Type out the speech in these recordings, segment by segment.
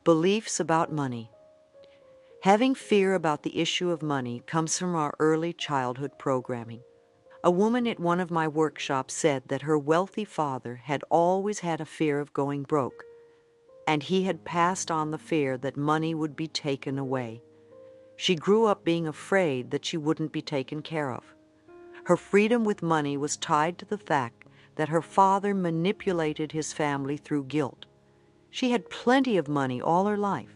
Beliefs about money. Having fear about the issue of money comes from our early childhood programming. A woman at one of my workshops said that her wealthy father had always had a fear of going broke, and he had passed on the fear that money would be taken away. She grew up being afraid that she wouldn't be taken care of. Her freedom with money was tied to the fact that her father manipulated his family through guilt. She had plenty of money all her life,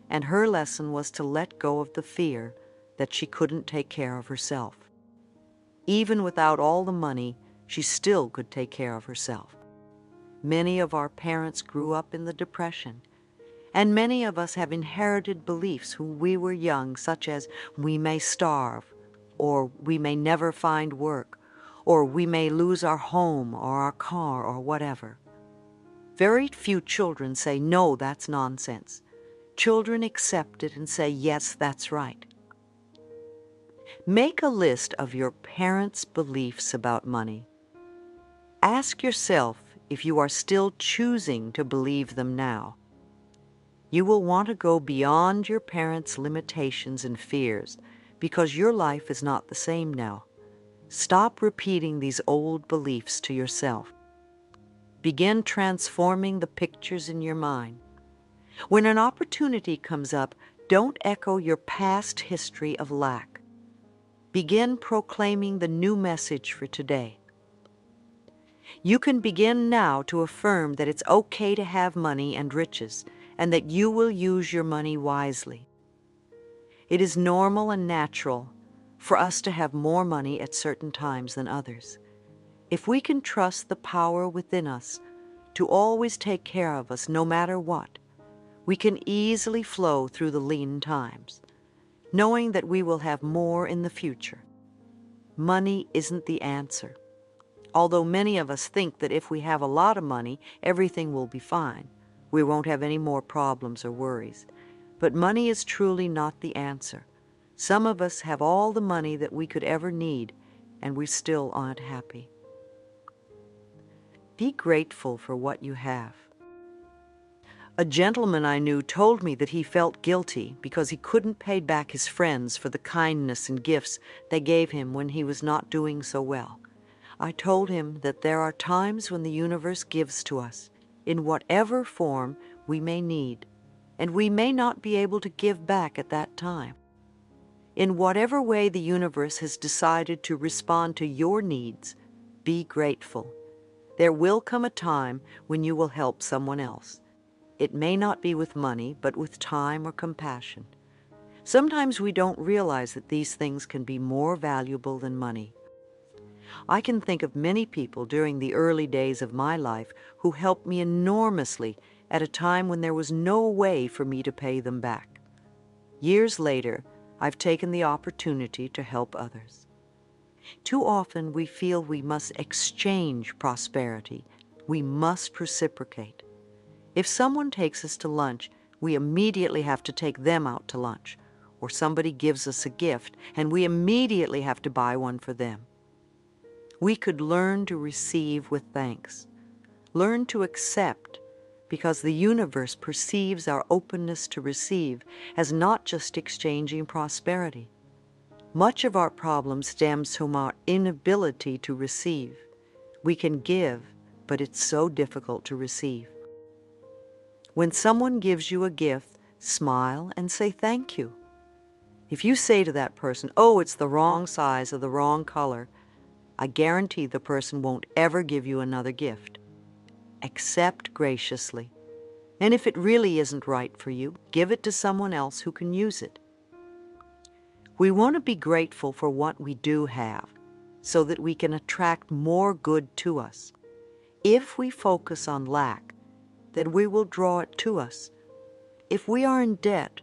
and her lesson was to let go of the fear that she couldn't take care of herself. Even without all the money, she still could take care of herself. Many of our parents grew up in the Depression, and many of us have inherited beliefs when we were young, such as we may starve, or we may never find work, or we may lose our home or our car or whatever. Very few children say, no, that's nonsense. Children accept it and say, yes, that's right. Make a list of your parents' beliefs about money. Ask yourself if you are still choosing to believe them now. You will want to go beyond your parents' limitations and fears because your life is not the same now. Stop repeating these old beliefs to yourself. Begin transforming the pictures in your mind. When an opportunity comes up, don't echo your past history of lack. Begin proclaiming the new message for today. You can begin now to affirm that it's okay to have money and riches, and that you will use your money wisely. It is normal and natural for us to have more money at certain times than others. If we can trust the power within us to always take care of us no matter what, we can easily flow through the lean times, knowing that we will have more in the future. Money isn't the answer. Although many of us think that if we have a lot of money, everything will be fine. We won't have any more problems or worries. But money is truly not the answer. Some of us have all the money that we could ever need, and we still aren't happy. Be grateful for what you have. A gentleman I knew told me that he felt guilty because he couldn't pay back his friends for the kindness and gifts they gave him when he was not doing so well. I told him that there are times when the universe gives to us, in whatever form we may need, and we may not be able to give back at that time. In whatever way the universe has decided to respond to your needs, be grateful. There will come a time when you will help someone else. It may not be with money, but with time or compassion. Sometimes we don't realize that these things can be more valuable than money. I can think of many people during the early days of my life who helped me enormously at a time when there was no way for me to pay them back. Years later, I've taken the opportunity to help others. Too often we feel we must exchange prosperity. We must reciprocate. If someone takes us to lunch, we immediately have to take them out to lunch. Or somebody gives us a gift, and we immediately have to buy one for them. We could learn to receive with thanks. Learn to accept, because the universe perceives our openness to receive as not just exchanging prosperity. Much of our problem stems from our inability to receive. We can give, but it's so difficult to receive. When someone gives you a gift, smile and say thank you. If you say to that person, oh, it's the wrong size or the wrong color, I guarantee the person won't ever give you another gift. Accept graciously. And if it really isn't right for you, give it to someone else who can use it. We want to be grateful for what we do have, so that we can attract more good to us. If we focus on lack, then we will draw it to us. If we are in debt,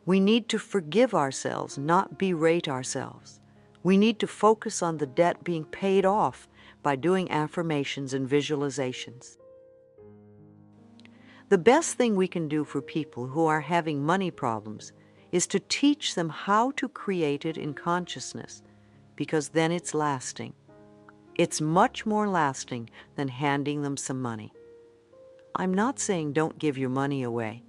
we need to forgive ourselves, not berate ourselves. We need to focus on the debt being paid off by doing affirmations and visualizations. The best thing we can do for people who are having money problems is to teach them how to create it in consciousness, because then it's lasting. It's much more lasting than handing them some money. I'm not saying don't give your money away,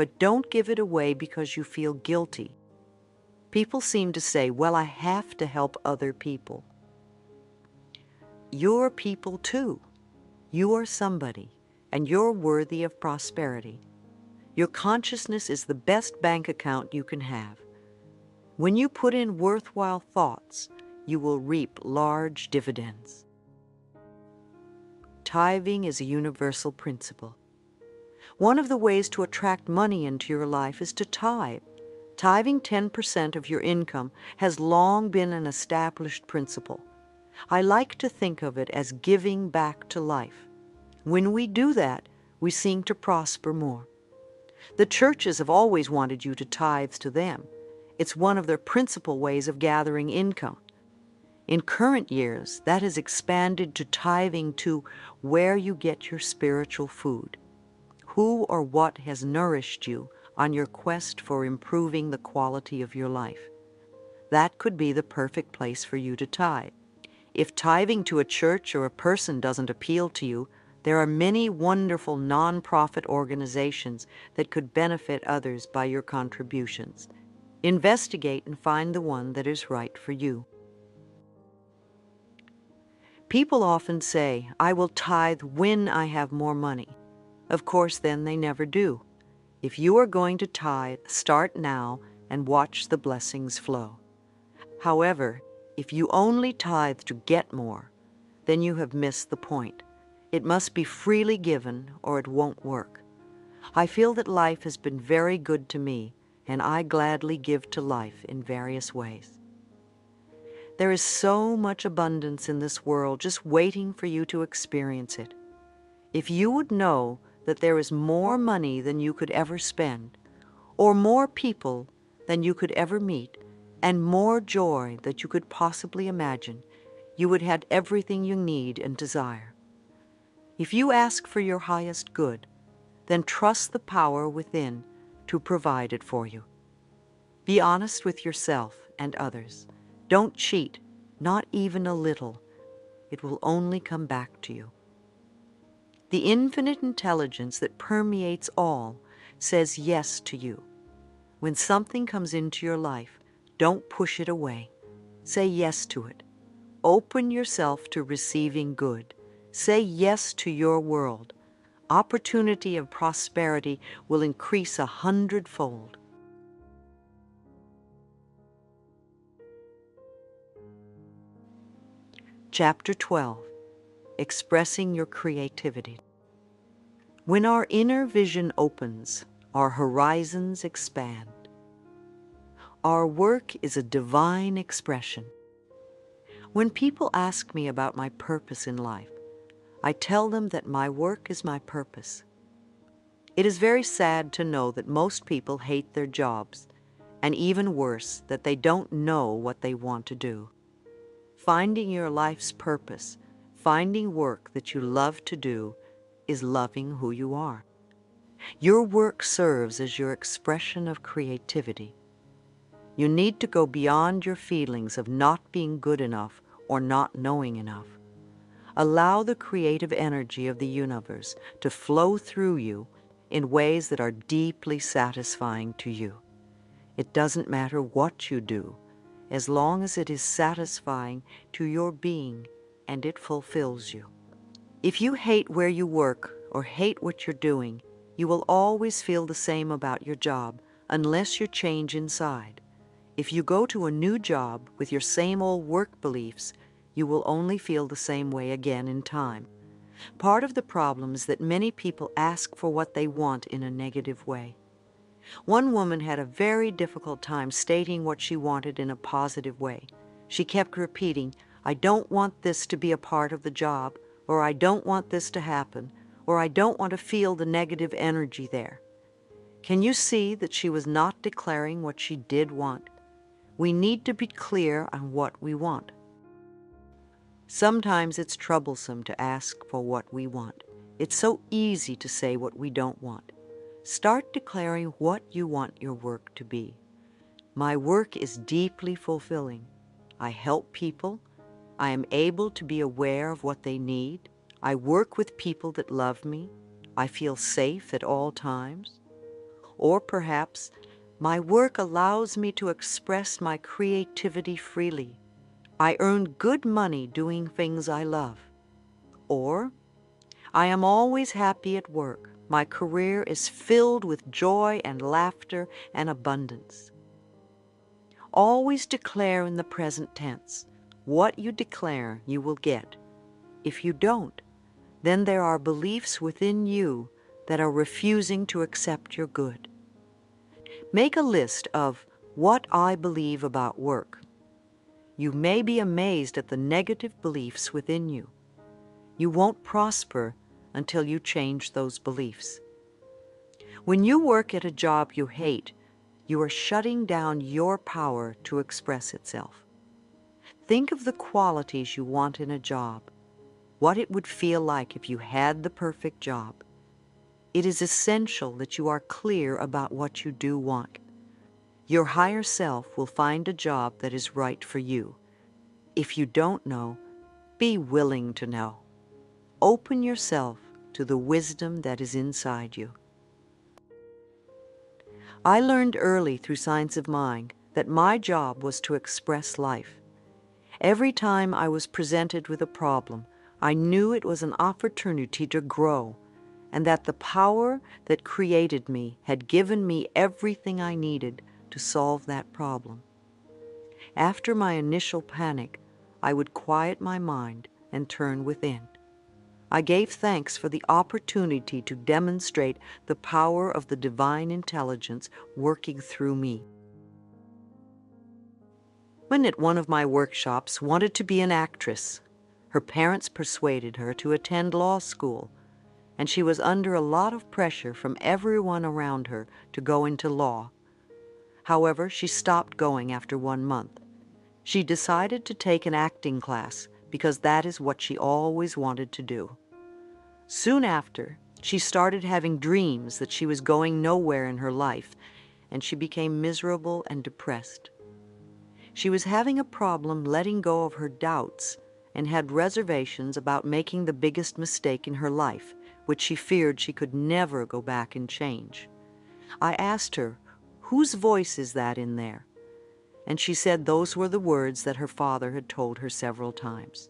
but don't give it away because you feel guilty. People seem to say, well, I have to help other people. You're people too. You are somebody, and you're worthy of prosperity. Your consciousness is the best bank account you can have. When you put in worthwhile thoughts, you will reap large dividends. Tithing is a universal principle. One of the ways to attract money into your life is to tithe. Tithing 10% of your income has long been an established principle. I like to think of it as giving back to life. When we do that, we seem to prosper more. The churches have always wanted you to tithe to them. It's one of their principal ways of gathering income. In current years, that has expanded to tithing to where you get your spiritual food. Who or what has nourished you on your quest for improving the quality of your life? That could be the perfect place for you to tithe. If tithing to a church or a person doesn't appeal to you, there are many wonderful nonprofit organizations that could benefit others by your contributions. Investigate and find the one that is right for you. People often say, I will tithe when I have more money. Of course, then they never do. If you are going to tithe, start now and watch the blessings flow. However, if you only tithe to get more, then you have missed the point. It must be freely given or it won't work. I feel that life has been very good to me, and I gladly give to life in various ways. There is so much abundance in this world just waiting for you to experience it. If you would know that there is more money than you could ever spend, or more people than you could ever meet, and more joy that you could possibly imagine, you would have everything you need and desire. If you ask for your highest good, then trust the power within to provide it for you. Be honest with yourself and others. Don't cheat, not even a little. It will only come back to you. The infinite intelligence that permeates all says yes to you. When something comes into your life, don't push it away. Say yes to it. Open yourself to receiving good. Say yes to your world. Opportunity and prosperity will increase 100-fold. Chapter 12. Expressing your creativity. When our inner vision opens, our horizons expand. Our work is a divine expression. When people ask me about my purpose in life, I tell them that my work is my purpose. It is very sad to know that most people hate their jobs, and even worse, that they don't know what they want to do. Finding your life's purpose, finding work that you love to do, is loving who you are. Your work serves as your expression of creativity. You need to go beyond your feelings of not being good enough or not knowing enough. Allow the creative energy of the universe to flow through you in ways that are deeply satisfying to you. It doesn't matter what you do, as long as it is satisfying to your being and it fulfills you. If you hate where you work or hate what you're doing, you will always feel the same about your job unless you change inside. If you go to a new job with your same old work beliefs, you will only feel the same way again in time. Part of the problem is that many people ask for what they want in a negative way. One woman had a very difficult time stating what she wanted in a positive way. She kept repeating, I don't want this to be a part of the job, or I don't want this to happen, or I don't want to feel the negative energy there. Can you see that she was not declaring what she did want? We need to be clear on what we want. Sometimes it's troublesome to ask for what we want. It's so easy to say what we don't want. Start declaring what you want your work to be. My work is deeply fulfilling. I help people. I am able to be aware of what they need. I work with people that love me. I feel safe at all times. Or perhaps, my work allows me to express my creativity freely. I earn good money doing things I love. Or, I am always happy at work. My career is filled with joy and laughter and abundance. Always declare in the present tense. What you declare, you will get. If you don't, then there are beliefs within you that are refusing to accept your good. Make a list of what I believe about work. You may be amazed at the negative beliefs within you. You won't prosper until you change those beliefs. When you work at a job you hate, you are shutting down your power to express itself. Think of the qualities you want in a job, what it would feel like if you had the perfect job. It is essential that you are clear about what you do want. Your higher self will find a job that is right for you. If you don't know, be willing to know. Open yourself to the wisdom that is inside you. I learned early through Science of Mind that my job was to express life. Every time I was presented with a problem, I knew it was an opportunity to grow, and that the power that created me had given me everything I needed to solve that problem. After my initial panic, I would quiet my mind and turn within. I gave thanks for the opportunity to demonstrate the power of the divine intelligence working through me. When at one of my workshops wanted to be an actress, her parents persuaded her to attend law school, and she was under a lot of pressure from everyone around her to go into law. However, she stopped going after 1 month. She decided to take an acting class because that is what she always wanted to do. Soon after, she started having dreams that she was going nowhere in her life, and she became miserable and depressed. She was having a problem letting go of her doubts and had reservations about making the biggest mistake in her life, which she feared she could never go back and change. I asked her, "Whose voice is that in there?" And she said those were the words that her father had told her several times.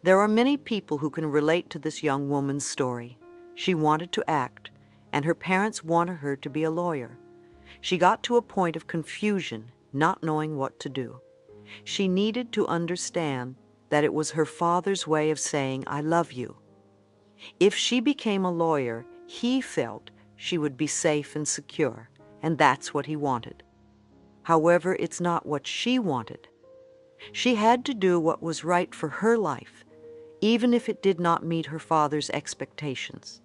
There are many people who can relate to this young woman's story. She wanted to act, and her parents wanted her to be a lawyer. She got to a point of confusion, not knowing what to do. She needed to understand that it was her father's way of saying, "I love you." If she became a lawyer, he felt she would be safe and secure, and that's what he wanted. However, it's not what she wanted. She had to do what was right for her life, even if it did not meet her father's expectations.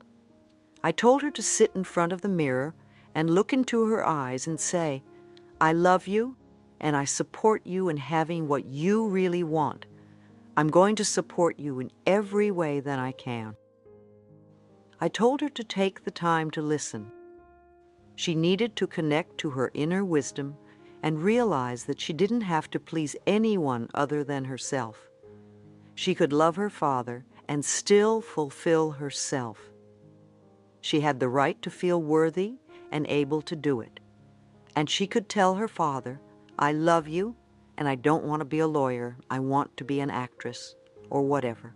I told her to sit in front of the mirror and look into her eyes and say, "I love you, and I support you in having what you really want. I'm going to support you in every way that I can." I told her to take the time to listen. She needed to connect to her inner wisdom and realize that she didn't have to please anyone other than herself. She could love her father and still fulfill herself. She had the right to feel worthy and able to do it. And she could tell her father, "I love you, and I don't want to be a lawyer. I want to be an actress," or whatever.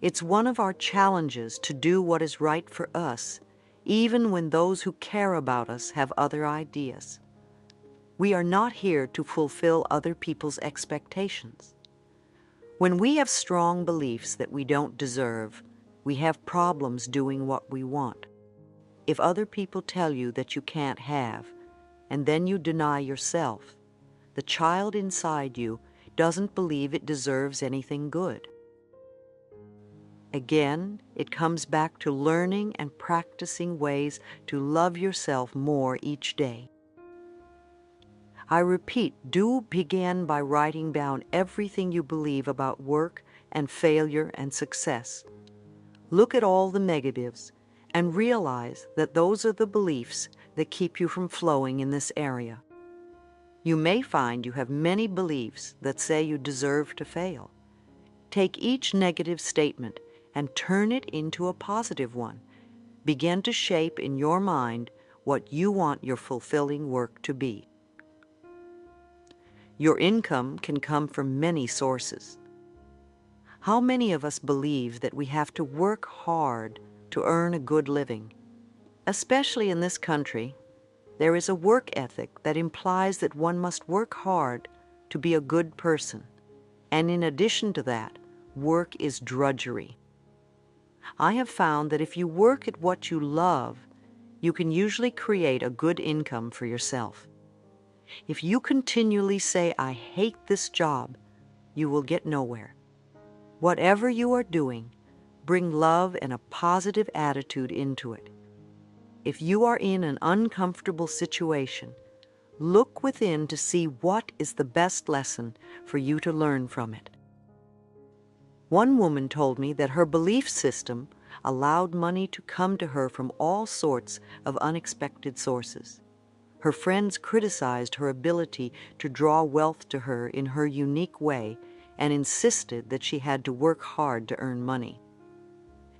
It's one of our challenges to do what is right for us, even when those who care about us have other ideas. We are not here to fulfill other people's expectations. When we have strong beliefs that we don't deserve, we have problems doing what we want. If other people tell you that you can't have, and then you deny yourself, the child inside you doesn't believe it deserves anything good. Again, it comes back to learning and practicing ways to love yourself more each day. I repeat, do begin by writing down everything you believe about work and failure and success. Look at all the negatives and realize that those are the beliefs that keep you from flowing in this area. You may find you have many beliefs that say you deserve to fail. Take each negative statement and turn it into a positive one. Begin to shape in your mind what you want your fulfilling work to be. Your income can come from many sources. How many of us believe that we have to work hard to earn a good living? Especially in this country, there is a work ethic that implies that one must work hard to be a good person. And in addition to that, work is drudgery. I have found that if you work at what you love, you can usually create a good income for yourself. If you continually say, "I hate this job," you will get nowhere. Whatever you are doing, bring love and a positive attitude into it. If you are in an uncomfortable situation, look within to see what is the best lesson for you to learn from it. One woman told me that her belief system allowed money to come to her from all sorts of unexpected sources. Her friends criticized her ability to draw wealth to her in her unique way and insisted that she had to work hard to earn money.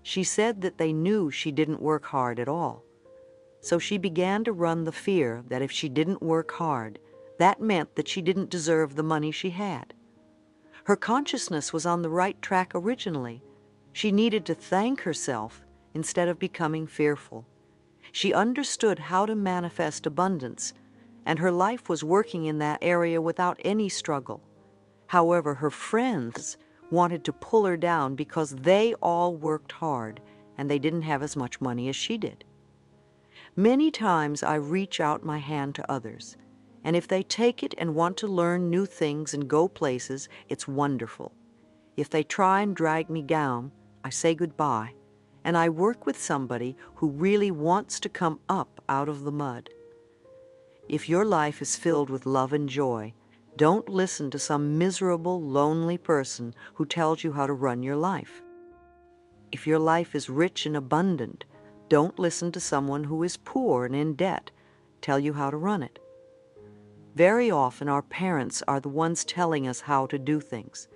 She said that they knew she didn't work hard at all. So she began to run the fear that if she didn't work hard, that meant that she didn't deserve the money she had. Her consciousness was on the right track originally. She needed to thank herself instead of becoming fearful. She understood how to manifest abundance, and her life was working in that area without any struggle. However, her friends wanted to pull her down because they all worked hard and they didn't have as much money as she did. Many times I reach out my hand to others, and if they take it and want to learn new things and go places, it's wonderful. If they try and drag me down, I say goodbye, and I work with somebody who really wants to come up out of the mud. If your life is filled with love and joy, don't listen to some miserable, lonely person who tells you how to run your life. If your life is rich and abundant, don't listen to someone who is poor and in debt tell you how to run it. Very often our parents are the ones telling us how to do things.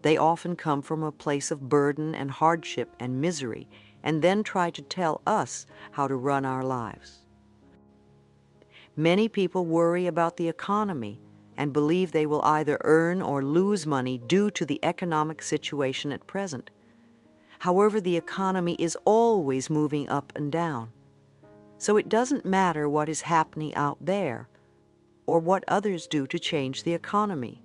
They often come from a place of burden and hardship and misery, and then try to tell us how to run our lives. Many people worry about the economy and believe they will either earn or lose money due to the economic situation at present. However, the economy is always moving up and down. So it doesn't matter what is happening out there or what others do to change the economy.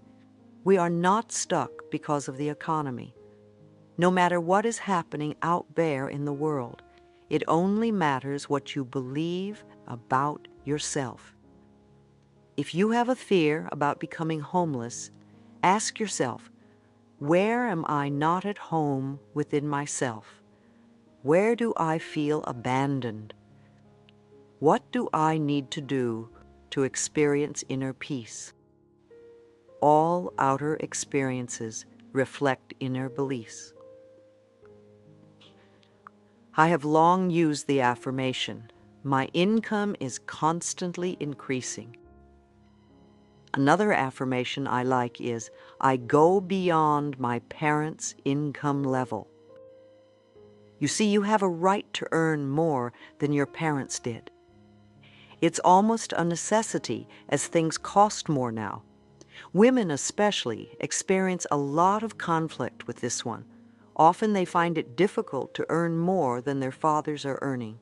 We are not stuck because of the economy. No matter what is happening out there in the world, it only matters what you believe about yourself. If you have a fear about becoming homeless, ask yourself, where am I not at home within myself? Where do I feel abandoned? What do I need to do to experience inner peace? All outer experiences reflect inner beliefs. I have long used the affirmation, "My income is constantly increasing." Another affirmation I like is, "I go beyond my parents' income level." You see, you have a right to earn more than your parents did. It's almost a necessity as things cost more now. Women especially experience a lot of conflict with this one. Often they find it difficult to earn more than their fathers are earning.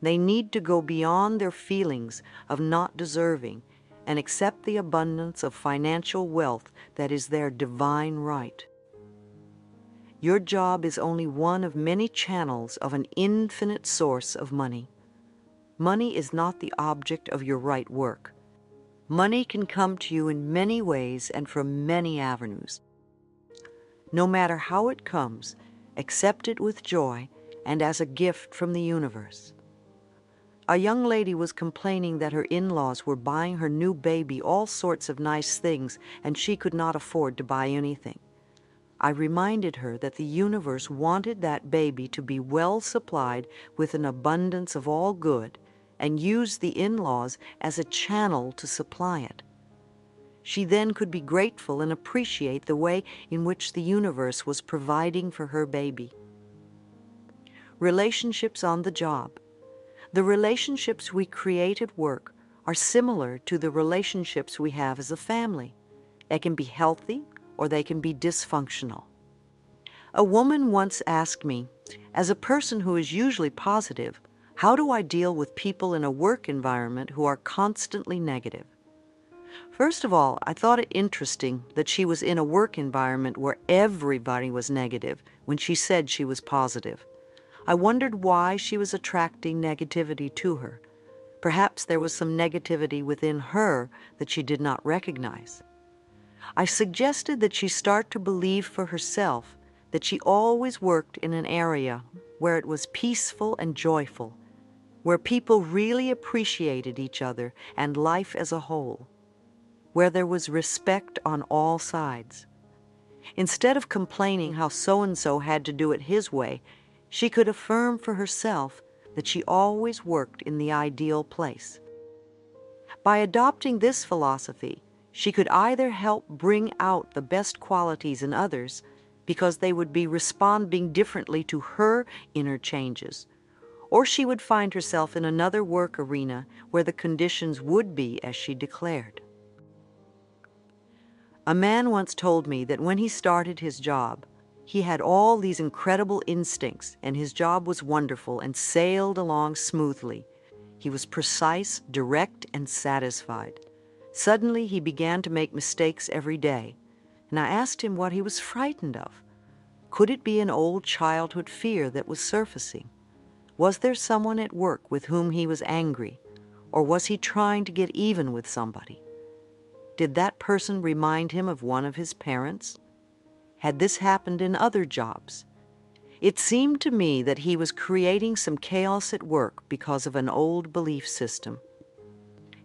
They need to go beyond their feelings of not deserving and accept the abundance of financial wealth that is their divine right. Your job is only one of many channels of an infinite source of money. Money is not the object of your right work. Money can come to you in many ways and from many avenues. No matter how it comes, accept it with joy and as a gift from the universe. A young lady was complaining that her in-laws were buying her new baby all sorts of nice things and she could not afford to buy anything. I reminded her that the universe wanted that baby to be well supplied with an abundance of all good and used the in-laws as a channel to supply it. She then could be grateful and appreciate the way in which the universe was providing for her baby. Relationships on the job. The relationships we create at work are similar to the relationships we have as a family. They can be healthy or they can be dysfunctional. A woman once asked me, as a person who is usually positive, how do I deal with people in a work environment who are constantly negative? First of all, I thought it interesting that she was in a work environment where everybody was negative when she said she was positive. I wondered why she was attracting negativity to her. Perhaps there was some negativity within her that she did not recognize. I suggested that she start to believe for herself that she always worked in an area where it was peaceful and joyful, where people really appreciated each other and life as a whole, where there was respect on all sides. Instead of complaining how so-and-so had to do it his way, she could affirm for herself that she always worked in the ideal place. By adopting this philosophy, she could either help bring out the best qualities in others because they would be responding differently to her inner changes, or she would find herself in another work arena where the conditions would be as she declared. A man once told me that when he started his job, he had all these incredible instincts and his job was wonderful and sailed along smoothly. He was precise, direct, and satisfied. Suddenly, he began to make mistakes every day, and I asked him what he was frightened of. Could it be an old childhood fear that was surfacing? Was there someone at work with whom he was angry, or was he trying to get even with somebody? Did that person remind him of one of his parents? Had this happened in other jobs? It seemed to me that he was creating some chaos at work because of an old belief system.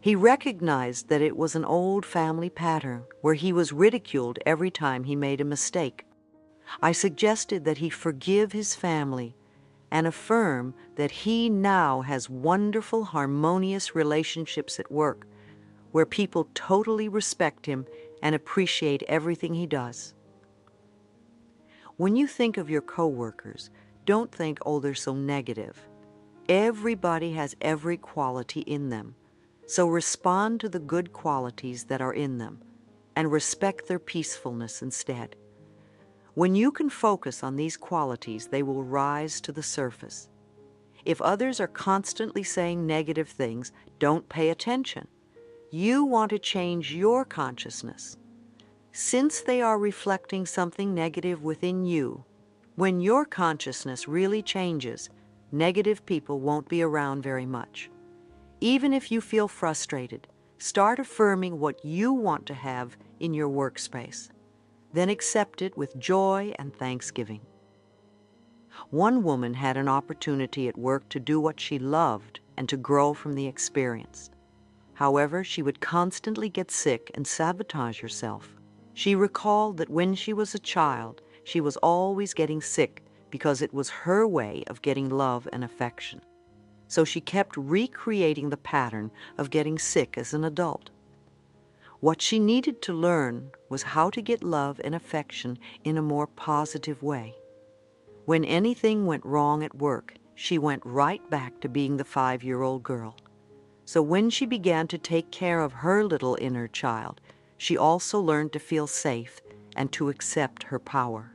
He recognized that it was an old family pattern where he was ridiculed every time he made a mistake. I suggested that he forgive his family and affirm that he now has wonderful, harmonious relationships at work where people totally respect him and appreciate everything he does. When you think of your coworkers, don't think, oh, they're so negative. Everybody has every quality in them, so respond to the good qualities that are in them and respect their peacefulness instead. When you can focus on these qualities, they will rise to the surface. If others are constantly saying negative things, don't pay attention. You want to change your consciousness. Since they are reflecting something negative within you, when your consciousness really changes, negative people won't be around very much. Even if you feel frustrated, start affirming what you want to have in your workspace. Then accept it with joy and thanksgiving. One woman had an opportunity at work to do what she loved and to grow from the experience. However, she would constantly get sick and sabotage herself. She recalled that when she was a child, she was always getting sick because it was her way of getting love and affection. So she kept recreating the pattern of getting sick as an adult. What she needed to learn was how to get love and affection in a more positive way. When anything went wrong at work, she went right back to being the 5-year-old girl. So when she began to take care of her little inner child, she also learned to feel safe and to accept her power.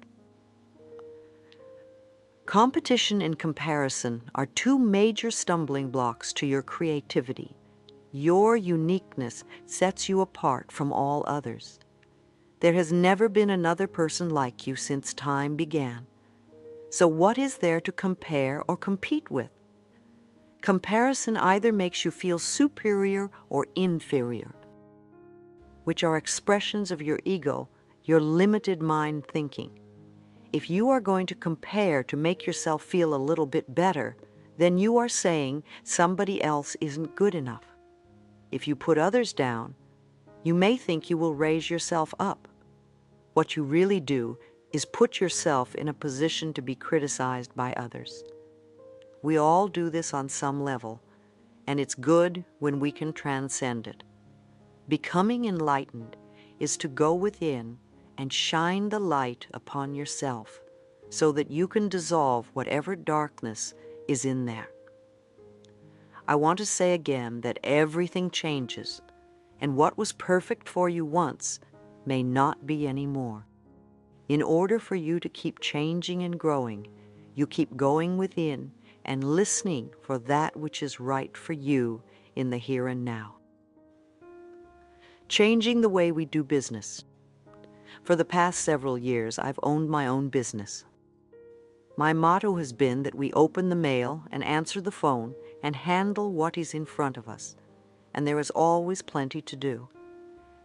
Competition and comparison are two major stumbling blocks to your creativity. Your uniqueness sets you apart from all others. There has never been another person like you since time began. So what is there to compare or compete with? Comparison either makes you feel superior or inferior, which are expressions of your ego, your limited mind thinking. If you are going to compare to make yourself feel a little bit better, then you are saying somebody else isn't good enough. If you put others down, you may think you will raise yourself up. What you really do is put yourself in a position to be criticized by others. We all do this on some level, and it's good when we can transcend it. Becoming enlightened is to go within and shine the light upon yourself so that you can dissolve whatever darkness is in there. I want to say again that everything changes, and what was perfect for you once may not be anymore. In order for you to keep changing and growing, you keep going within and listening for that which is right for you in the here and now. Changing the way we do business. For the past several years, I've owned my own business. My motto has been that we open the mail and answer the phone and handle what is in front of us, and there is always plenty to do.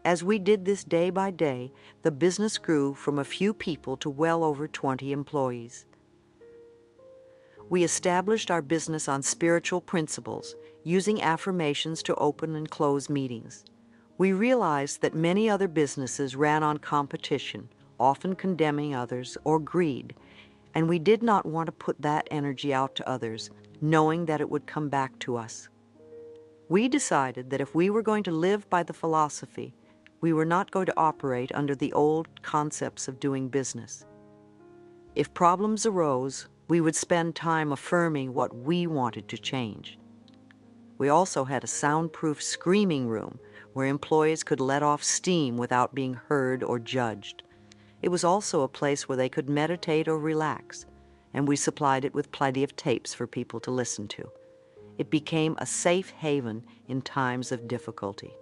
As we did this day by day, the business grew from a few people to well over 20 employees. We established our business on spiritual principles, using affirmations to open and close meetings. We realized that many other businesses ran on competition, often condemning others or greed, and we did not want to put that energy out to others, knowing that it would come back to us. We decided that if we were going to live by the philosophy, we were not going to operate under the old concepts of doing business. If problems arose, we would spend time affirming what we wanted to change. We also had a soundproof screaming room where employees could let off steam without being heard or judged. It was also a place where they could meditate or relax, and we supplied it with plenty of tapes for people to listen to. It became a safe haven in times of difficulty.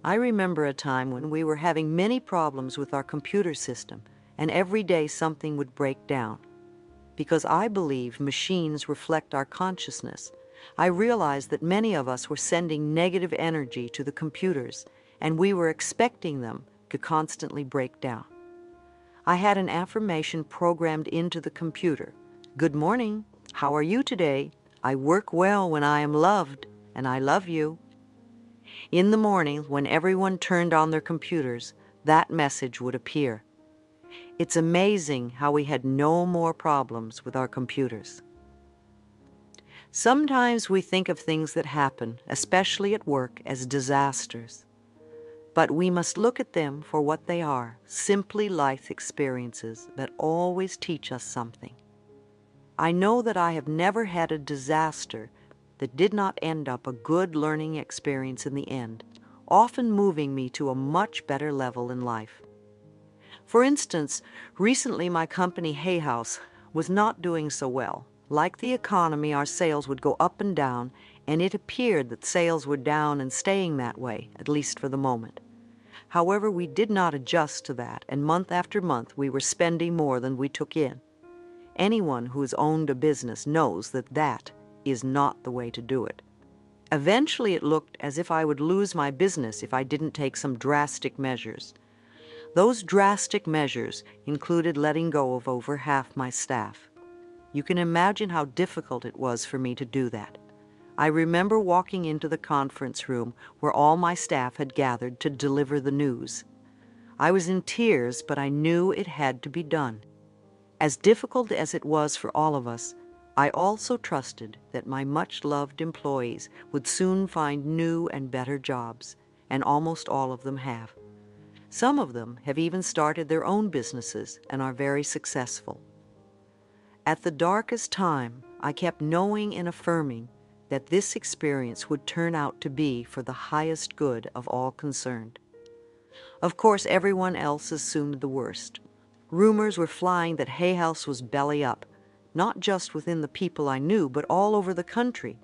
I remember a time when we were having many problems with our computer system, and every day something would break down. Because I believe machines reflect our consciousness, I realized that many of us were sending negative energy to the computers, and we were expecting them to constantly break down. I had an affirmation programmed into the computer. Good morning. How are you today? I work well when I am loved, and I love you. In the morning, when everyone turned on their computers, that message would appear. It's amazing how we had no more problems with our computers. Sometimes we think of things that happen, especially at work, as disasters. But we must look at them for what they are, simply life experiences that always teach us something. I know that I have never had a disaster that did not end up a good learning experience in the end, often moving me to a much better level in life. For instance, recently my company Hay House was not doing so well. Like the economy, our sales would go up and down, and it appeared that sales were down and staying that way, at least for the moment. However, we did not adjust to that, and month after month we were spending more than we took in. Anyone who has owned a business knows that that is not the way to do it. Eventually it looked as if I would lose my business if I didn't take some drastic measures. Those drastic measures included letting go of over half my staff. You can imagine how difficult it was for me to do that. I remember walking into the conference room where all my staff had gathered to deliver the news. I was in tears, but I knew it had to be done. As difficult as it was for all of us, I also trusted that my much-loved employees would soon find new and better jobs, and almost all of them have. Some of them have even started their own businesses and are very successful. At the darkest time, I kept knowing and affirming that this experience would turn out to be for the highest good of all concerned. Of course, everyone else assumed the worst. Rumors were flying that Hay House was belly up, not just within the people I knew, but all over the country.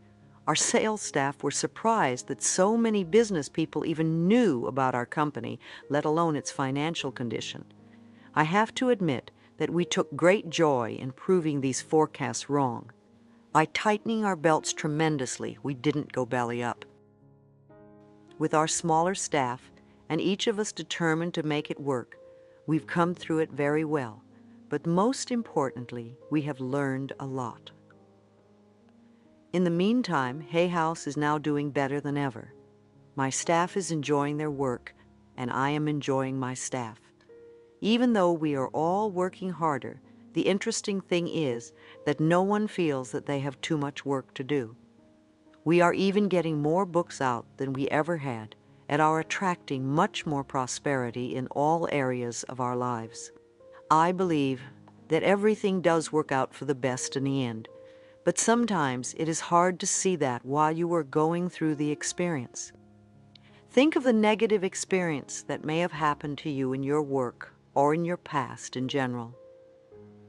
Our sales staff were surprised that so many business people even knew about our company, let alone its financial condition. I have to admit that we took great joy in proving these forecasts wrong. By tightening our belts tremendously, we didn't go belly up. With our smaller staff, and each of us determined to make it work, we've come through it very well. But most importantly, we have learned a lot. In the meantime, Hay House is now doing better than ever. My staff is enjoying their work, and I am enjoying my staff. Even though we are all working harder, the interesting thing is that no one feels that they have too much work to do. We are even getting more books out than we ever had, and are attracting much more prosperity in all areas of our lives. I believe that everything does work out for the best in the end, But sometimes it is hard to see that while you are going through the experience. Think of the negative experience that may have happened to you in your work or in your past in general.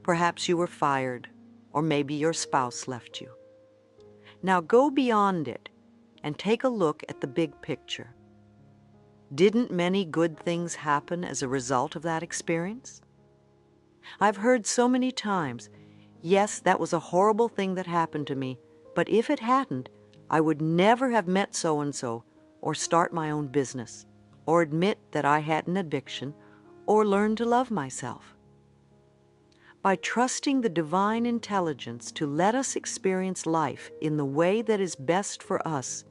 Perhaps you were fired, or maybe your spouse left you. Now go beyond it and take a look at the big picture. Didn't many good things happen as a result of that experience? I've heard so many times, yes, that was a horrible thing that happened to me, but if it hadn't, I would never have met so-and-so, or start my own business, or admit that I had an addiction, or learn to love myself. By trusting the divine intelligence to let us experience life in the way that is best for us,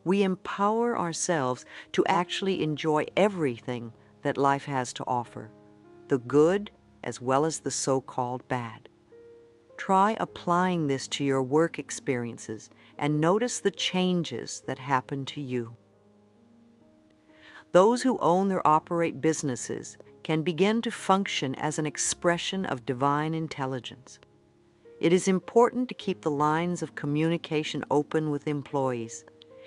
we empower ourselves to actually enjoy everything that life has to offer, the good as well as the so-called bad. Try applying this to your work experiences and notice the changes that happen to you. Those who own or operate businesses can begin to function as an expression of divine intelligence. It is important to keep the lines of communication open with employees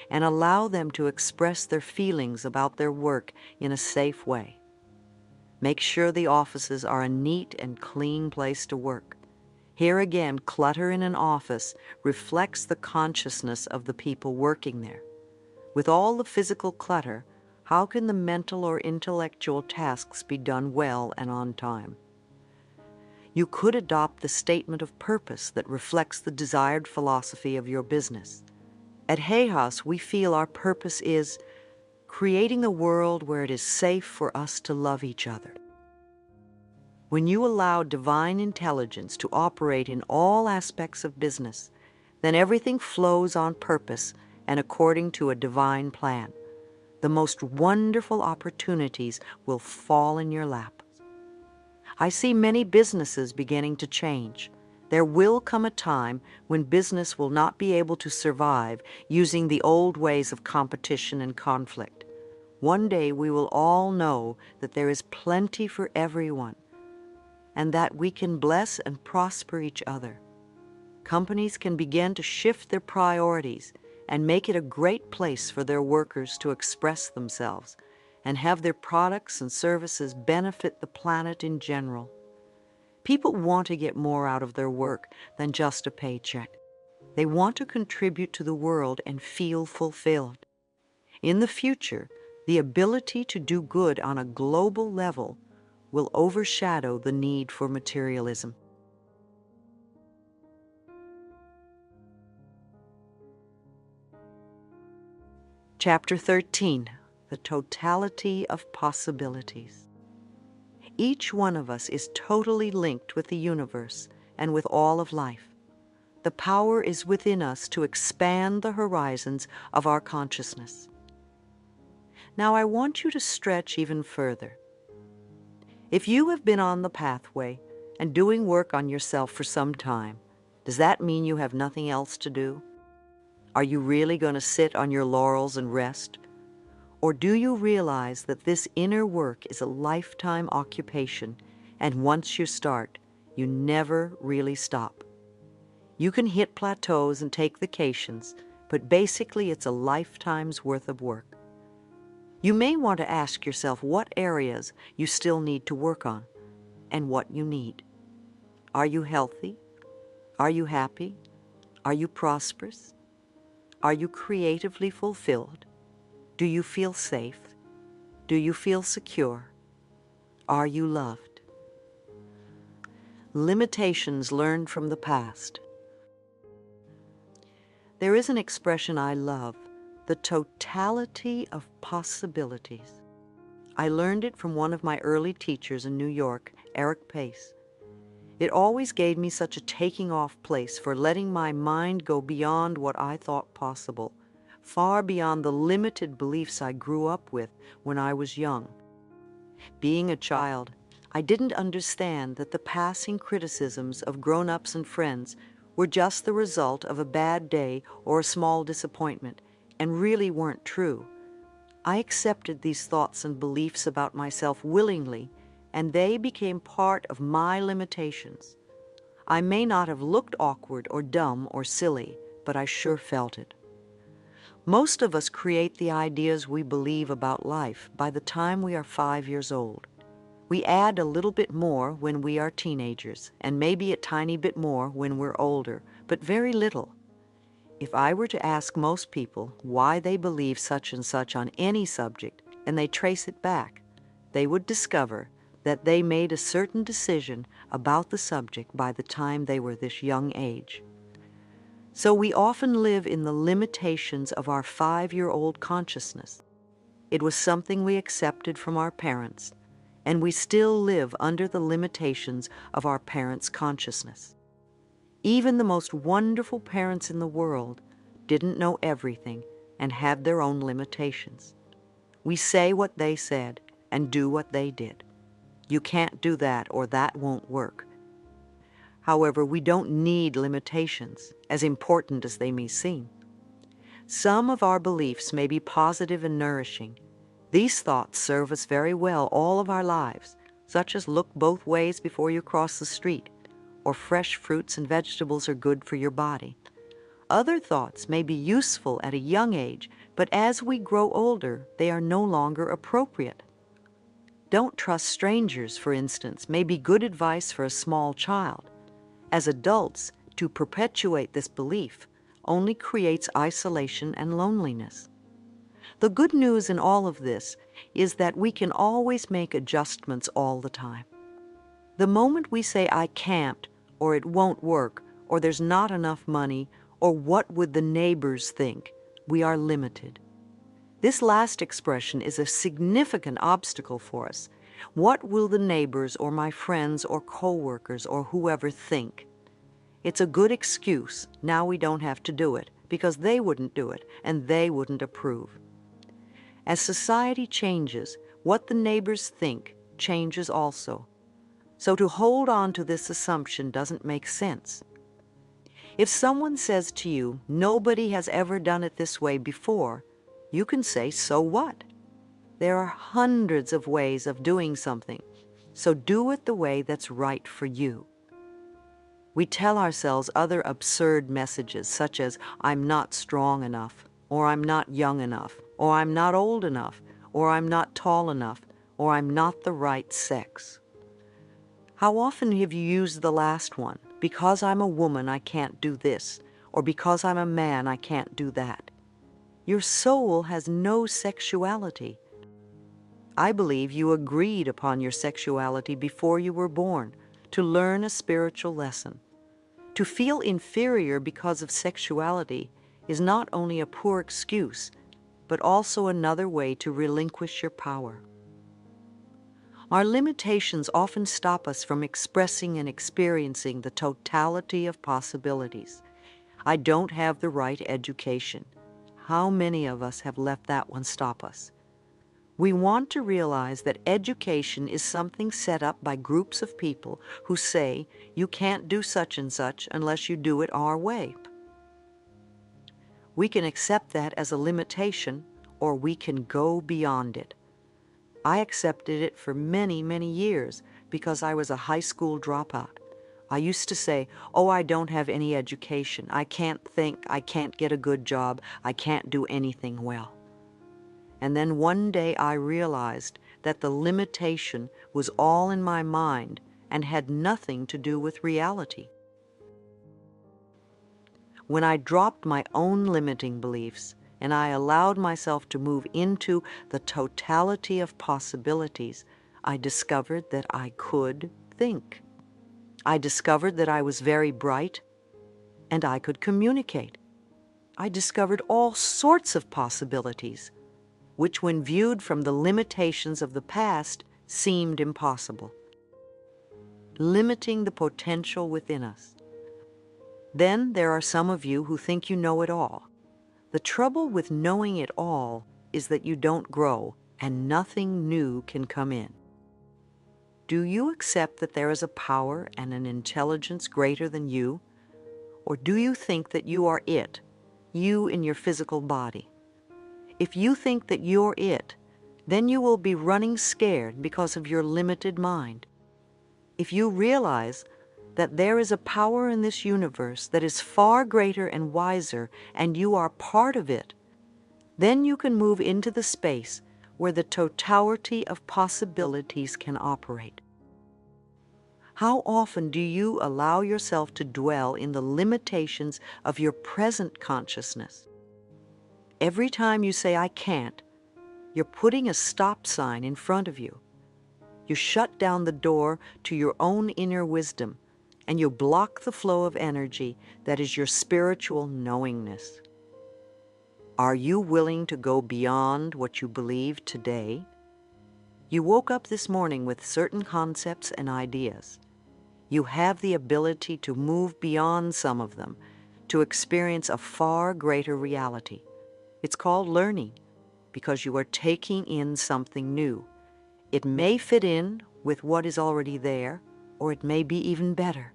and allow them to express their feelings about their work in a safe way. Make sure the offices are a neat and clean place to work. Here again, clutter in an office reflects the consciousness of the people working there. With all the physical clutter, how can the mental or intellectual tasks be done well and on time? You could adopt the statement of purpose that reflects the desired philosophy of your business. At Hay House, we feel our purpose is creating a world where it is safe for us to love each other. When you allow divine intelligence to operate in all aspects of business, then everything flows on purpose and according to a divine plan. The most wonderful opportunities will fall in your lap. I see many businesses beginning to change. There will come a time when business will not be able to survive using the old ways of competition and conflict. One day we will all know that there is plenty for everyone, and that we can bless and prosper each other. Companies can begin to shift their priorities and make it a great place for their workers to express themselves and have their products and services benefit the planet in general. People want to get more out of their work than just a paycheck. They want to contribute to the world and feel fulfilled. In the future, the ability to do good on a global level will overshadow the need for materialism. Chapter 13, The Totality of Possibilities. Each one of us is totally linked with the universe and with all of life. The power is within us to expand the horizons of our consciousness. Now I want you to stretch even further. If you have been on the pathway and doing work on yourself for some time, does that mean you have nothing else to do? Are you really going to sit on your laurels and rest? Or do you realize that this inner work is a lifetime occupation, and once you start, you never really stop? You can hit plateaus and take vacations, but basically it's a lifetime's worth of work. You may want to ask yourself what areas you still need to work on and what you need. Are you healthy? Are you happy? Are you prosperous? Are you creatively fulfilled? Do you feel safe? Do you feel secure? Are you loved? Limitations learned from the past. There is an expression I love, the totality of possibilities. I learned it from one of my early teachers in New York, Eric Pace. It always gave me such a taking off place for letting my mind go beyond what I thought possible, far beyond the limited beliefs I grew up with when I was young. Being a child, I didn't understand that the passing criticisms of grown-ups and friends were just the result of a bad day or a small disappointment, and really weren't true. I accepted these thoughts and beliefs about myself willingly, and they became part of my limitations. I may not have looked awkward or dumb or silly, but I sure felt it. Most of us create the ideas we believe about life by the time we are 5 years old. We add a little bit more when we are teenagers, and maybe a tiny bit more when we're older, but very little. If I were to ask most people why they believe such and such on any subject, and they trace it back, they would discover that they made a certain decision about the subject by the time they were this young age. So we often live in the limitations of our 5-year-old consciousness. It was something we accepted from our parents, and we still live under the limitations of our parents' consciousness. Even the most wonderful parents in the world didn't know everything and had their own limitations. We say what they said and do what they did. You can't do that, or that won't work. However, we don't need limitations, as important as they may seem. Some of our beliefs may be positive and nourishing. These thoughts serve us very well all of our lives, such as look both ways before you cross the street, or fresh fruits and vegetables are good for your body. Other thoughts may be useful at a young age, but as we grow older, they are no longer appropriate. Don't trust strangers, for instance, may be good advice for a small child. As adults, to perpetuate this belief only creates isolation and loneliness. The good news in all of this is that we can always make adjustments all the time. The moment we say, I can't, or it won't work, or there's not enough money, or what would the neighbors think, we are limited. This last expression is a significant obstacle for us. What will the neighbors or my friends or coworkers or whoever think? It's a good excuse. Now we don't have to do it because they wouldn't do it and they wouldn't approve. As society changes, what the neighbors think changes also. So to hold on to this assumption doesn't make sense. If someone says to you, nobody has ever done it this way before, you can say, so what? There are hundreds of ways of doing something, so do it the way that's right for you. We tell ourselves other absurd messages such as, I'm not strong enough, or I'm not young enough, or I'm not old enough, or I'm not tall enough, or I'm not the right sex. How often have you used the last one? Because I'm a woman, I can't do this, or because I'm a man, I can't do that. Your soul has no sexuality. I believe you agreed upon your sexuality before you were born to learn a spiritual lesson. To feel inferior because of sexuality is not only a poor excuse, but also another way to relinquish your power. Our limitations often stop us from expressing and experiencing the totality of possibilities. I don't have the right education. How many of us have let that one stop us? We want to realize that education is something set up by groups of people who say, you can't do such and such unless you do it our way. We can accept that as a limitation, or we can go beyond it. I accepted it for many, many years because I was a high school dropout. I used to say, oh, I don't have any education. I can't think, I can't get a good job, I can't do anything well. And then one day I realized that the limitation was all in my mind and had nothing to do with reality. When I dropped my own limiting beliefs and I allowed myself to move into the totality of possibilities, I discovered that I could think. I discovered that I was very bright and I could communicate. I discovered all sorts of possibilities, which when viewed from the limitations of the past seemed impossible, limiting the potential within us. Then there are some of you who think you know it all. The trouble with knowing it all is that you don't grow and nothing new can come in. Do you accept that there is a power and an intelligence greater than you? Or do you think that you are it, you in your physical body? If you think that you're it, then you will be running scared because of your limited mind. If you realize that there is a power in this universe that is far greater and wiser, and you are part of it, then you can move into the space where the totality of possibilities can operate. How often do you allow yourself to dwell in the limitations of your present consciousness? Every time you say, "I can't," you're putting a stop sign in front of you. You shut down the door to your own inner wisdom, and you block the flow of energy that is your spiritual knowingness. Are you willing to go beyond what you believe today? You woke up this morning with certain concepts and ideas. You have the ability to move beyond some of them, to experience a far greater reality. It's called learning, because you are taking in something new. It may fit in with what is already there, or it may be even better.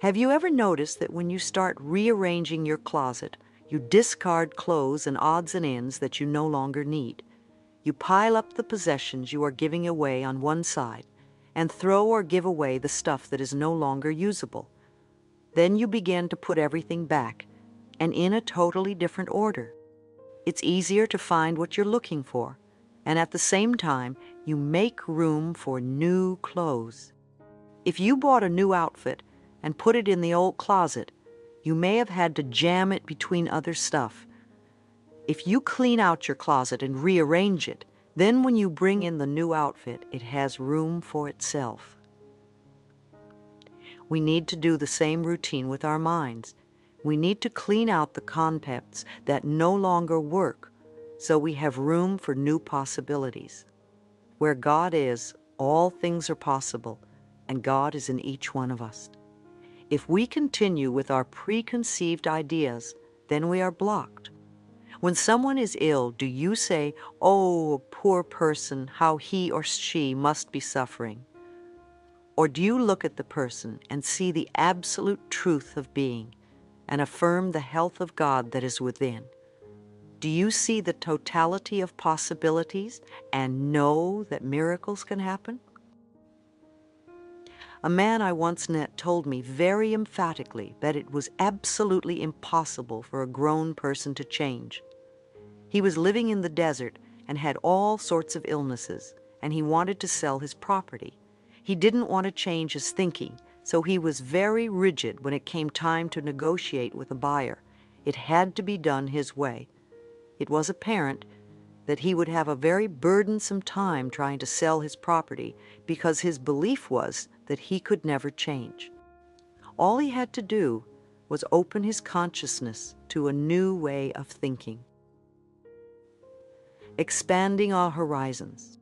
Have you ever noticed that when you start rearranging your closet, you discard clothes and odds and ends that you no longer need? You pile up the possessions you are giving away on one side and throw or give away the stuff that is no longer usable. Then you begin to put everything back, and in a totally different order. It's easier to find what you're looking for, and at the same time, you make room for new clothes. If you bought a new outfit and put it in the old closet, you may have had to jam it between other stuff. If you clean out your closet and rearrange it, then when you bring in the new outfit, it has room for itself. We need to do the same routine with our minds. We need to clean out the concepts that no longer work, so we have room for new possibilities. Where God is, all things are possible, and God is in each one of us. If we continue with our preconceived ideas, then we are blocked. When someone is ill, do you say, "Oh, poor person, how he or she must be suffering"? Or do you look at the person and see the absolute truth of being and affirm the health of God that is within? Do you see the totality of possibilities and know that miracles can happen? A man I once met told me very emphatically that it was absolutely impossible for a grown person to change. He was living in the desert and had all sorts of illnesses, and he wanted to sell his property. He didn't want to change his thinking, so he was very rigid when it came time to negotiate with a buyer. It had to be done his way. It was apparent that he would have a very burdensome time trying to sell his property because his belief was that he could never change. All he had to do was open his consciousness to a new way of thinking. Expanding our horizons.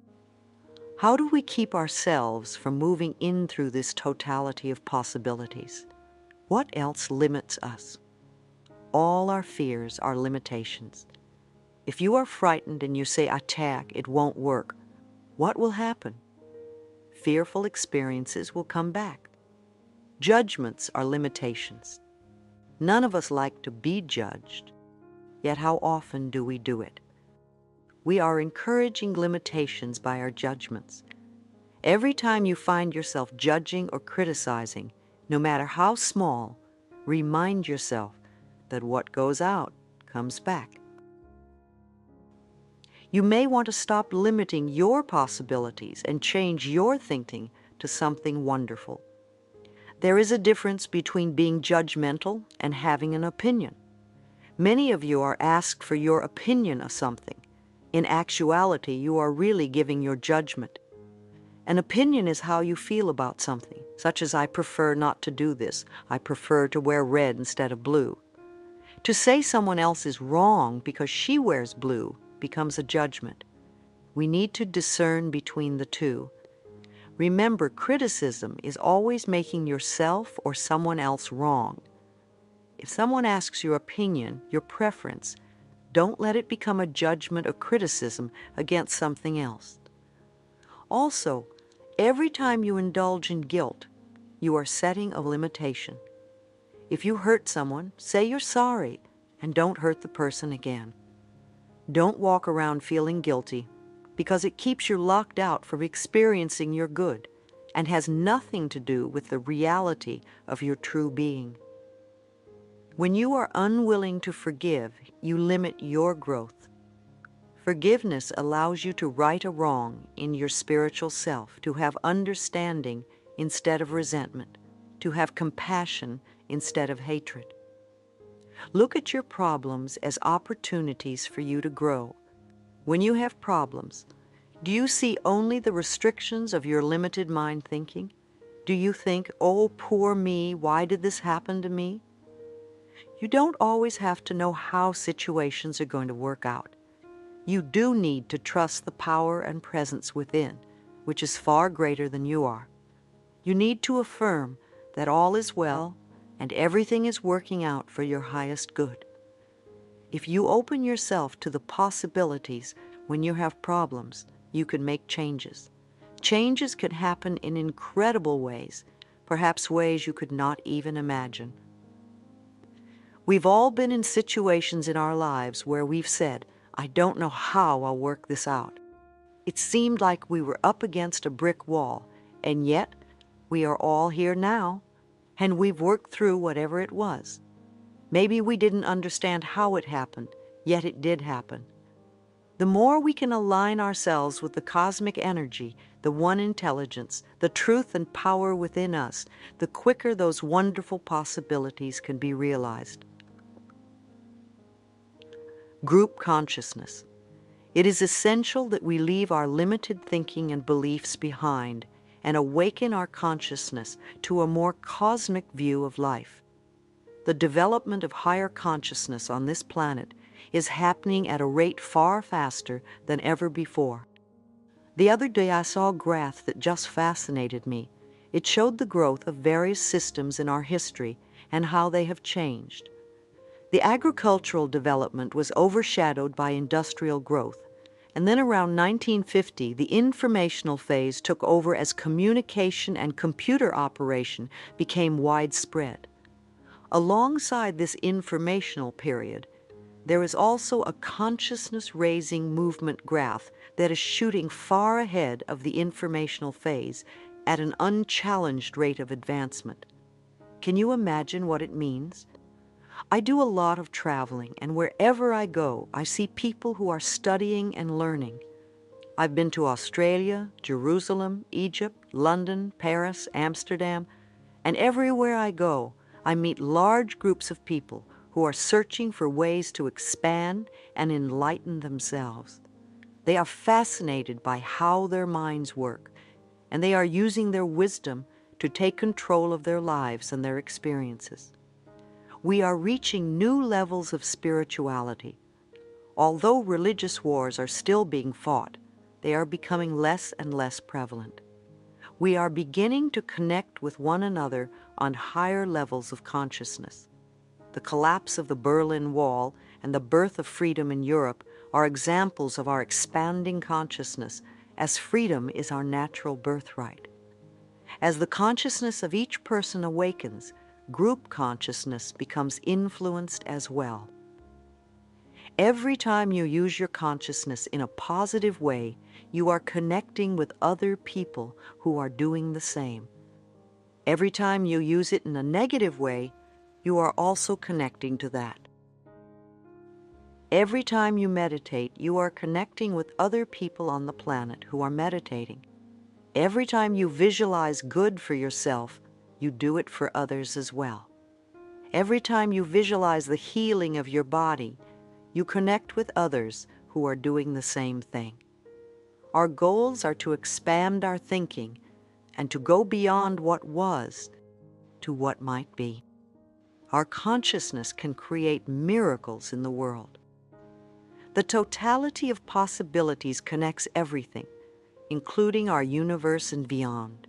How do we keep ourselves from moving in through this totality of possibilities? What else limits us? All our fears are limitations. If you are frightened and you say, "Attack, it won't work," what will happen? Fearful experiences will come back. Judgments are limitations. None of us like to be judged, yet how often do we do it? We are encouraging limitations by our judgments. Every time you find yourself judging or criticizing, no matter how small, remind yourself that what goes out comes back. You may want to stop limiting your possibilities and change your thinking to something wonderful. There is a difference between being judgmental and having an opinion. Many of you are asked for your opinion of something. In actuality, you are really giving your judgment. An opinion is how you feel about something, such as "I prefer not to do this. I prefer to wear red instead of blue." To say someone else is wrong because she wears blue becomes a judgment. We need to discern between the two. Remember, criticism is always making yourself or someone else wrong. If someone asks your opinion, your preference, don't let it become a judgment or criticism against something else. Also, every time you indulge in guilt, you are setting a limitation. If you hurt someone, say you're sorry and don't hurt the person again. Don't walk around feeling guilty because it keeps you locked out from experiencing your good, and has nothing to do with the reality of your true being. When you are unwilling to forgive, you limit your growth. Forgiveness allows you to right a wrong in your spiritual self, to have understanding instead of resentment, to have compassion instead of hatred. Look at your problems as opportunities for you to grow. When you have problems, do you see only the restrictions of your limited mind thinking? Do you think, "Oh, poor me, why did this happen to me?" You don't always have to know how situations are going to work out. You do need to trust the power and presence within, which is far greater than you are. You need to affirm that all is well and everything is working out for your highest good. If you open yourself to the possibilities when you have problems, you can make changes. Changes can happen in incredible ways, perhaps ways you could not even imagine. We've all been in situations in our lives where we've said, "I don't know how I'll work this out." It seemed like we were up against a brick wall, and yet we are all here now, and we've worked through whatever it was. Maybe we didn't understand how it happened, yet it did happen. The more we can align ourselves with the cosmic energy, the one intelligence, the truth and power within us, the quicker those wonderful possibilities can be realized. Group consciousness. It is essential that we leave our limited thinking and beliefs behind and awaken our consciousness to a more cosmic view of life. The development of higher consciousness on this planet is happening at a rate far faster than ever before. The other day I saw a graph that just fascinated me. It showed the growth of various systems in our history and how they have changed. The agricultural development was overshadowed by industrial growth, and then around 1950, the informational phase took over as communication and computer operation became widespread. Alongside this informational period, there is also a consciousness-raising movement graph that is shooting far ahead of the informational phase at an unchallenged rate of advancement. Can you imagine what it means? I do a lot of traveling, and wherever I go, I see people who are studying and learning. I've been to Australia, Jerusalem, Egypt, London, Paris, Amsterdam, and everywhere I go, I meet large groups of people who are searching for ways to expand and enlighten themselves. They are fascinated by how their minds work, and they are using their wisdom to take control of their lives and their experiences. We are reaching new levels of spirituality. Although religious wars are still being fought, they are becoming less and less prevalent. We are beginning to connect with one another on higher levels of consciousness. The collapse of the Berlin Wall and the birth of freedom in Europe are examples of our expanding consciousness, as freedom is our natural birthright. As the consciousness of each person awakens, group consciousness becomes influenced as well. Every time you use your consciousness in a positive way, you are connecting with other people who are doing the same. Every time you use it in a negative way, you are also connecting to that. Every time you meditate, you are connecting with other people on the planet who are meditating. Every time you visualize good for yourself, you do it for others as well. Every time you visualize the healing of your body, you connect with others who are doing the same thing. Our goals are to expand our thinking and to go beyond what was to what might be. Our consciousness can create miracles in the world. The totality of possibilities connects everything, including our universe and beyond.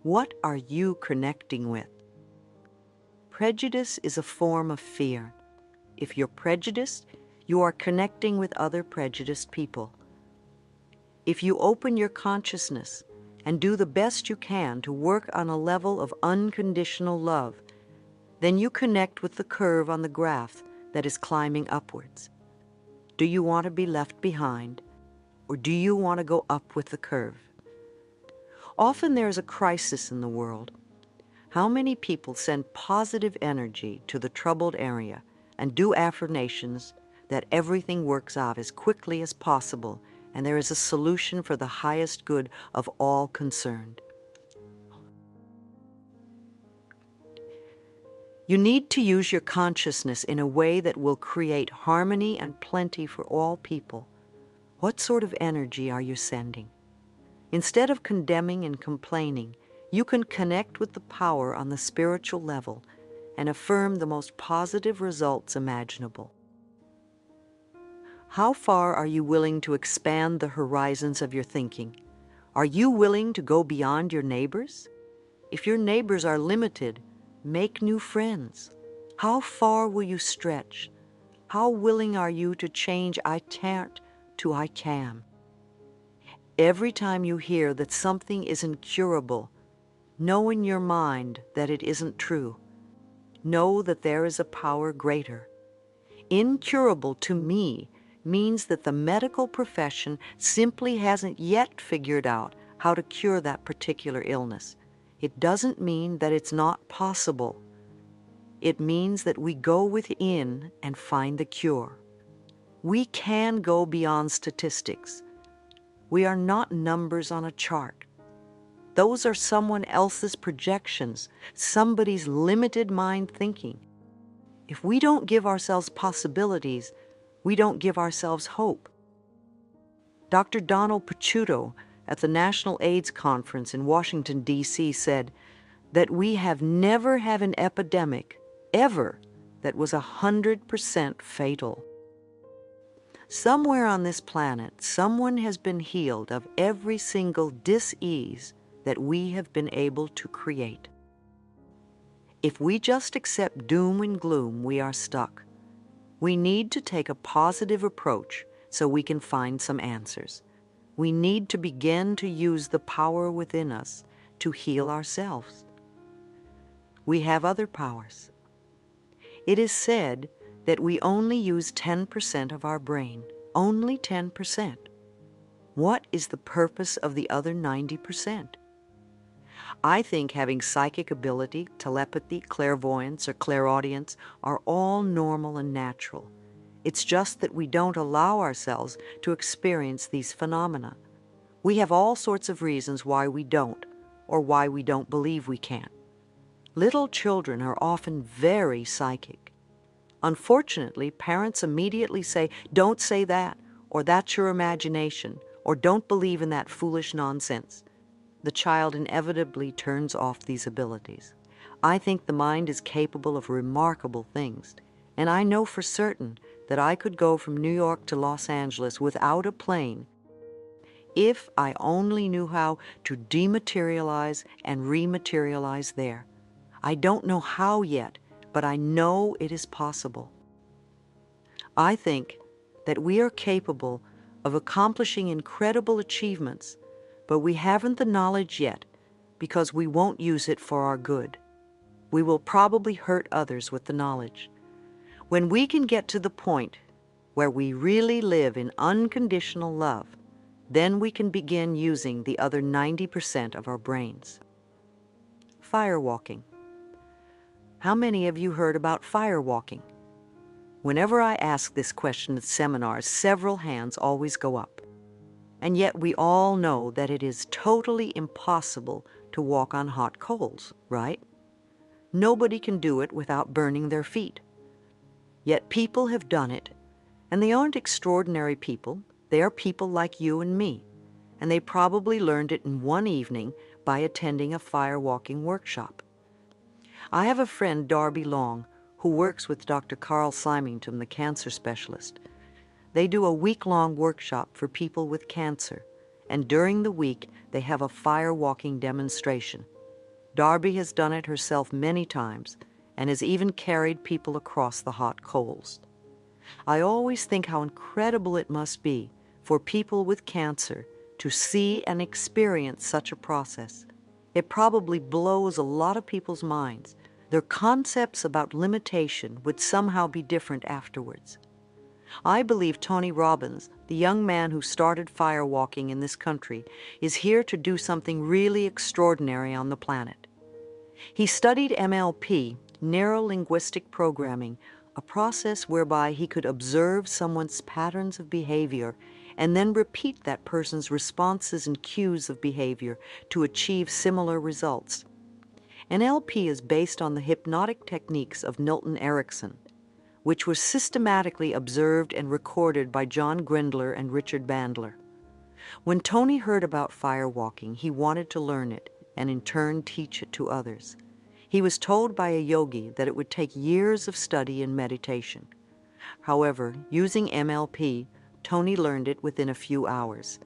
What are you connecting with? Prejudice is a form of fear. If you're prejudiced, you are connecting with other prejudiced people. If you open your consciousness and do the best you can to work on a level of unconditional love, then you connect with the curve on the graph that is climbing upwards. Do you want to be left behind, or do you want to go up with the curve? Often there is a crisis in the world. How many people send positive energy to the troubled area and do affirmations that everything works out as quickly as possible and there is a solution for the highest good of all concerned? You need to use your consciousness in a way that will create harmony and plenty for all people. What sort of energy are you sending? Instead of condemning and complaining, you can connect with the power on the spiritual level and affirm the most positive results imaginable. How far are you willing to expand the horizons of your thinking? Are you willing to go beyond your neighbors? If your neighbors are limited, make new friends. How far will you stretch? How willing are you to change I can't to I can? Every time you hear that something is incurable, know in your mind that it isn't true. Know that there is a power greater. Incurable to me means that the medical profession simply hasn't yet figured out how to cure that particular illness. It doesn't mean that it's not possible. It means that we go within and find the cure. We can go beyond statistics. We are not numbers on a chart. Those are someone else's projections, somebody's limited mind thinking. If we don't give ourselves possibilities, we don't give ourselves hope. Dr. Donald Picciuto at the National AIDS Conference in Washington, D.C. said that we have never had an epidemic, ever, that was 100% fatal. Somewhere on this planet, someone has been healed of every single dis-ease that we have been able to create. If we just accept doom and gloom, we are stuck. We need to take a positive approach so we can find some answers. We need to begin to use the power within us to heal ourselves. We have other powers. It is said that we only use 10% of our brain, only 10%. What is the purpose of the other 90%? I think having psychic ability, telepathy, clairvoyance, or clairaudience are all normal and natural. It's just that we don't allow ourselves to experience these phenomena. We have all sorts of reasons why we don't, or why we don't believe we can. Little children are often very psychic. Unfortunately, parents immediately say, "Don't say that," or "That's your imagination," or "Don't believe in that foolish nonsense." The child inevitably turns off these abilities. I think the mind is capable of remarkable things, and I know for certain that I could go from New York to Los Angeles without a plane if I only knew how to dematerialize and rematerialize there. I don't know how yet, but I know it is possible. I think that we are capable of accomplishing incredible achievements, but we haven't the knowledge yet because we won't use it for our good. We will probably hurt others with the knowledge. When we can get to the point where we really live in unconditional love, then we can begin using the other 90% of our brains. Firewalking. How many of you heard about firewalking? Whenever I ask this question at seminars, several hands always go up. And yet we all know that it is totally impossible to walk on hot coals, right? Nobody can do it without burning their feet. Yet people have done it, and they aren't extraordinary people. They are people like you and me, and they probably learned it in one evening by attending a firewalking workshop. I have a friend, Darby Long, who works with Dr. Carl Symington, the cancer specialist. They do a week-long workshop for people with cancer, and during the week they have a firewalking demonstration. Darby has done it herself many times and has even carried people across the hot coals. I always think how incredible it must be for people with cancer to see and experience such a process. It probably blows a lot of people's minds. Their concepts about limitation would somehow be different afterwards. I believe Tony Robbins, the young man who started firewalking in this country, is here to do something really extraordinary on the planet. He studied MLP, neuro-linguistic programming, a process whereby he could observe someone's patterns of behavior and then repeat that person's responses and cues of behavior to achieve similar results. NLP is based on the hypnotic techniques of Milton Erickson, which was systematically observed and recorded by John Grindler and Richard Bandler. When Tony heard about firewalking, he wanted to learn it and in turn teach it to others. He was told by a yogi that it would take years of study and meditation. However, using MLP, Tony learned it within a few hours.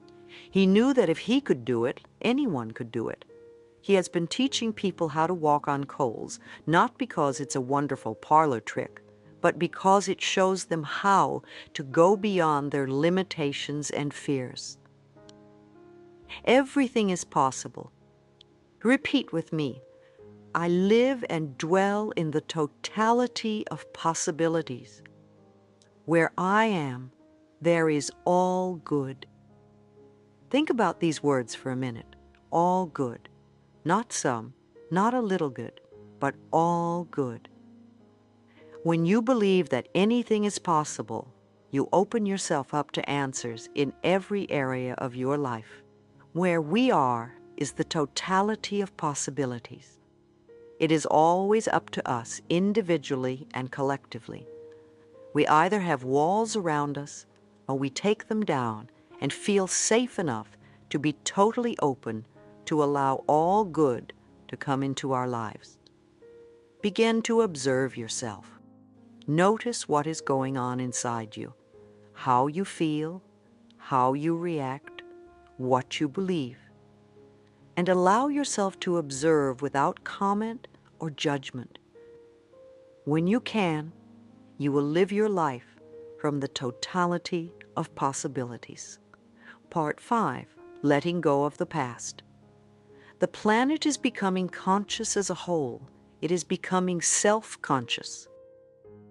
He knew that if he could do it, anyone could do it. He has been teaching people how to walk on coals, not because it's a wonderful parlor trick, but because it shows them how to go beyond their limitations and fears. Everything is possible. Repeat with me. I live and dwell in the totality of possibilities. Where I am, there is all good. Think about these words for a minute. All good. Not some, not a little good, but all good. When you believe that anything is possible, you open yourself up to answers in every area of your life. Where we are is the totality of possibilities. It is always up to us, individually and collectively. We either have walls around us, or we take them down and feel safe enough to be totally open to allow all good to come into our lives. Begin to observe yourself. Notice what is going on inside you, how you feel, how you react, what you believe. And allow yourself to observe without comment or judgment. When you can, you will live your life from the totality of possibilities. Part 5, Letting Go of the Past. The planet is becoming conscious as a whole. It is becoming self-conscious.